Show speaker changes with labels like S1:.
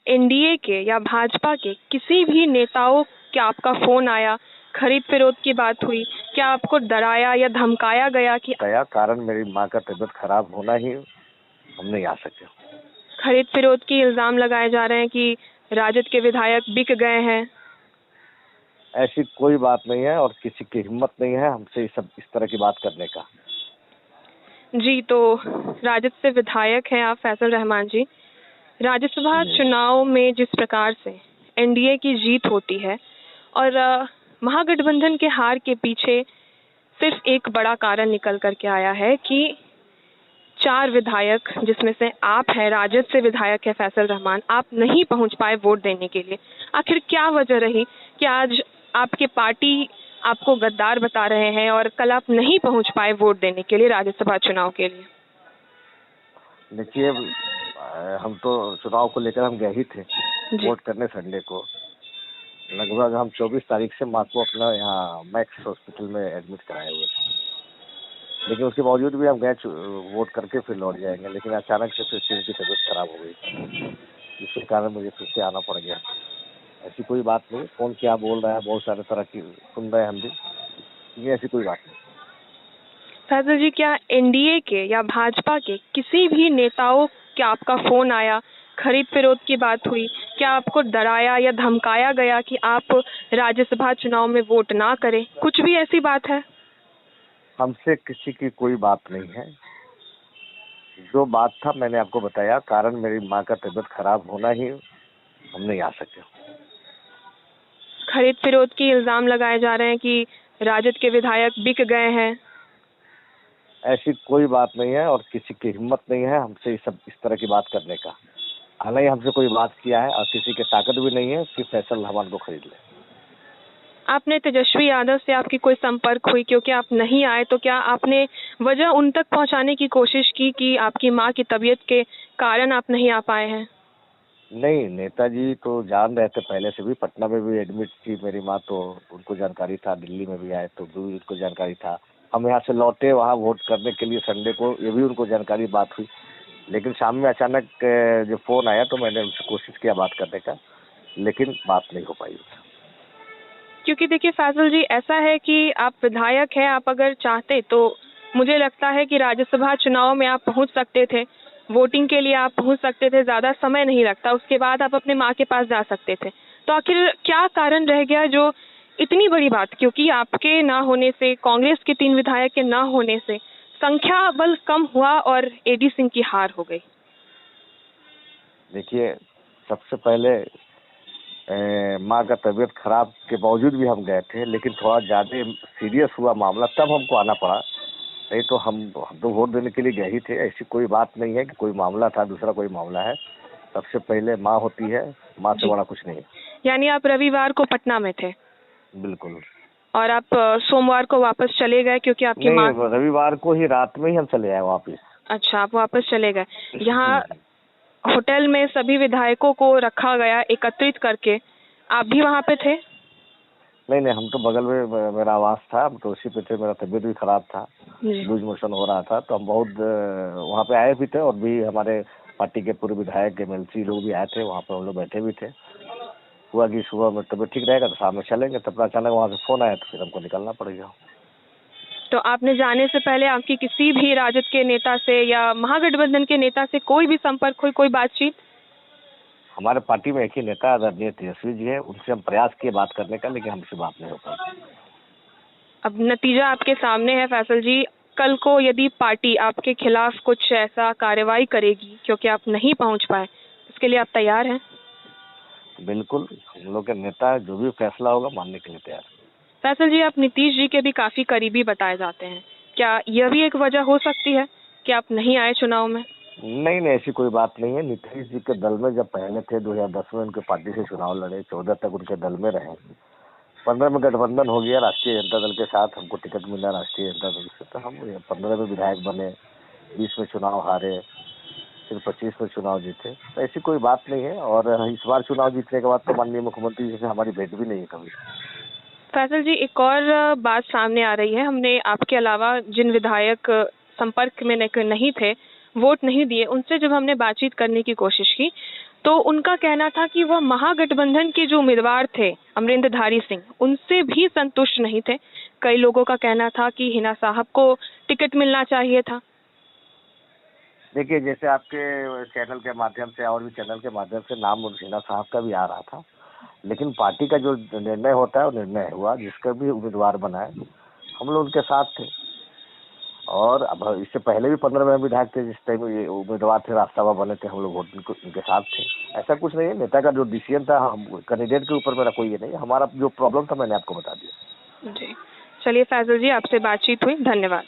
S1: NDA के या भाजपा के किसी भी नेताओं क्या आपका फोन आया, खरीद फरोख्त की बात हुई, क्या आपको डराया या धमकाया गया कि
S2: कारण मेरी माँ का तबीयत खराब होना ही हम नहीं आ सके।
S1: खरीद फरोख्त के इल्जाम लगाए जा रहे हैं कि राजद के विधायक बिक गए हैं?
S2: ऐसी कोई बात नहीं है और किसी की हिम्मत नहीं है हमसे इस तरह की बात करने का।
S1: जी, तो राजद से विधायक हैं आप फैसल रहमान जी। राज्यसभा चुनाव में जिस प्रकार से एनडीए की जीत होती है और महागठबंधन के हार के पीछे सिर्फ एक बड़ा कारण निकल कर के आया है कि 4 विधायक जिसमें से आप हैं, राजद से विधायक है फैसल रहमान, आप नहीं पहुंच पाए वोट देने के लिए। आखिर क्या वजह रही कि आज आपके पार्टी आपको गद्दार बता रहे हैं और कल आप नहीं पहुंच पाए वोट देने के लिए राज्यसभा चुनाव के लिए?
S2: देखिए, हम तो चुनाव को लेकर हम गए ही थे वोट करने संडे को। लगभग हम 24 तारीख से माँ को अपना यहाँ मैक्स हॉस्पिटल में एडमिट कराए हुए थे, लेकिन उसके बावजूद भी हम गए वोट करके फिर लौट जाएंगे, लेकिन अचानक से फिर उनकी तबीयत खराब हो गई, जिसके कारण मुझे फिर से आना पड़ गया। ऐसी कोई बात नहीं, कौन क्या बोल रहा है बहुत सारे तरह की सुन रहे हैं हम भी, ये ऐसी कोई बात नहीं।
S1: फैसल जी, क्या एनडीए के या भाजपा के किसी भी नेताओं क्या आपका फोन आया, खरीद फरोख्त की बात हुई, क्या आपको डराया या धमकाया गया कि आप राज्यसभा चुनाव में वोट ना करें? कुछ भी ऐसी बात है?
S2: हमसे किसी की कोई बात नहीं है। जो बात था मैंने आपको बताया, कारण मेरी माँ का तबीयत खराब होना ही हम नहीं आ सके।
S1: खरीद फरोख्त के इल्जाम लगाए जा रहे हैं कि राजद के विधायक बिक गए हैं।
S2: ऐसी कोई बात नहीं है और किसी की हिम्मत नहीं है हमसे इस तरह की बात करने का। हालांकि हमसे कोई बात किया है और किसी की ताकत भी नहीं है कि फैसल रहमान को खरीद ले।
S1: आपने तेजस्वी यादव से आपकी कोई संपर्क हुई? क्योंकि आप नहीं आए तो क्या आपने वजह उन तक पहुंचाने की कोशिश की कि आपकी माँ की तबीयत के कारण आप नहीं आ पाए हैं?
S2: नहीं, नेताजी तो जान रहे थे पहले से भी, पटना में भी एडमिट थी मेरी माँ, तो उनको जानकारी था। दिल्ली में भी आए तो भी उनको जानकारी था। हम यहाँ से लौटे वहाँ वोट करने के लिए संडे को, ये भी उनको जानकारी बात हुई, लेकिन शाम में अचानक जो फोन आया तो मैंने उनसे कोशिश किया बात करने का, लेकिन बात नहीं हो पाई।
S1: क्योंकि देखिए फैसल जी, ऐसा है कि आप विधायक हैं, आप अगर चाहते तो मुझे लगता है कि राज्यसभा चुनाव में आप पहुंच सकते थे, वोटिंग के लिए आप पहुंच सकते थे, ज़्यादा समय नहीं लगता, उसके बाद आप अपने माँ के पास जा सकते थे। तो आखिर क्या कारण रह गया जो इतनी बड़ी बात, क्योंकि आपके ना होने से, कांग्रेस के 3 विधायक के ना होने से संख्या बल कम हुआ और एडी सिंह की हार हो गई?
S2: देखिए, सबसे पहले माँ का तबीयत खराब के बावजूद भी हम गए थे, लेकिन थोड़ा ज़्यादा सीरियस हुआ मामला तब हमको आना पड़ा। नहीं तो हम तो वोट देने के लिए गए ही थे। ऐसी कोई बात नहीं है कि कोई मामला था, दूसरा कोई मामला है। सबसे पहले माँ होती है, माँ से बड़ा कुछ नहीं है।
S1: यानी आप रविवार को पटना में थे?
S2: बिल्कुल।
S1: और आप सोमवार को वापस चले गए क्योंकि आपकी माँ?
S2: रविवार को ही रात में ही हम चले आए वापस।
S1: अच्छा, आप वापस चले गए। यहाँ होटल में सभी विधायकों को रखा गया एकत्रित करके, आप भी वहाँ पे थे?
S2: नहीं, हम तो बगल में मेरा आवास था, हम तो उसी पे थे। मेरा तबीयत भी खराब था, लूज मोशन हो रहा था, तो हम बहुत वहाँ पे आए भी थे, और भी हमारे पार्टी के पूर्व विधायक एमएलसी लोग भी आए थे वहाँ पे, हम लोग बैठे भी थे। हुआ कि सुबह में तबीयत ठीक रहेगा तो शाम में चलेंगे, तब अचानक वहाँ से फोन आया तो फिर हमको निकलना पड़ेगा।
S1: तो आपने जाने से पहले आपकी किसी भी राजद के नेता से या महागठबंधन के नेता से कोई भी संपर्क हुई, कोई बातचीत?
S2: हमारे पार्टी में एक ही नेता आदरणीय तेजस्वी जी है, उनसे हम प्रयास किए बात करने का, लेकिन हमसे बात नहीं हो पाई।
S1: अब नतीजा आपके सामने है फैसल जी। कल को यदि पार्टी आपके खिलाफ कुछ ऐसा कार्रवाई करेगी क्योंकि आप नहीं पहुंच पाए, इसके लिए आप तैयार हैं?
S2: बिल्कुल, हम लोग के नेता जो भी फैसला होगा मानने के लिए तैयार।
S1: फैसल जी, आप नीतीश जी के भी काफी करीबी बताए जाते हैं, क्या यह भी एक वजह हो सकती है कि आप नहीं आए चुनाव में?
S2: नहीं, ऐसी कोई बात नहीं है। नीतीश जी के दल में जब पहले थे 2010 में उनके पार्टी से चुनाव लड़े, 14 तक उनके दल में रहे, 15 में गठबंधन हो गया राष्ट्रीय जनता दल के साथ, हमको टिकट मिला राष्ट्रीय जनता दल से, तो हम 15 में विधायक बने, 20 में चुनाव हारे, फिर 25 में चुनाव जीते। तो ऐसी कोई बात नहीं है, और इस बार चुनाव जीतने के बाद तो माननीय मुख्यमंत्री जी से हमारी भेंट भी नहीं है कभी।
S1: फैसल जी, एक और बात सामने आ रही है। हमने आपके अलावा जिन विधायक संपर्क में नहीं थे, वोट नहीं दिए, उनसे जब हमने बातचीत करने की कोशिश की तो उनका कहना था कि वह महागठबंधन के जो उम्मीदवार थे अमरिंदरधारी सिंह, उनसे भी संतुष्ट नहीं थे। कई लोगों का कहना था कि हिना साहब को टिकट मिलना चाहिए था।
S2: देखिए, जैसे आपके चैनल के माध्यम से और भी चैनल के माध्यम से नाम हिना साहब का भी आ रहा था, लेकिन पार्टी का जो निर्णय होता है वो निर्णय हुआ, जिसका भी उम्मीदवार बनाए हम लोग उनके साथ थे। और अब इससे पहले भी 15 विधायक थे, जिस टाइम ये उम्मीदवार थे राजसभा बने थे, हम लोग वोट उनके साथ थे। ऐसा कुछ नहीं है, नेता का जो डिसीजन था, हम कैंडिडेट के ऊपर मेरा कोई ये नहीं, हमारा जो प्रॉब्लम था मैंने आपको बता दिया।
S1: जी, चलिए फैजल जी, आपसे बातचीत हुई, धन्यवाद।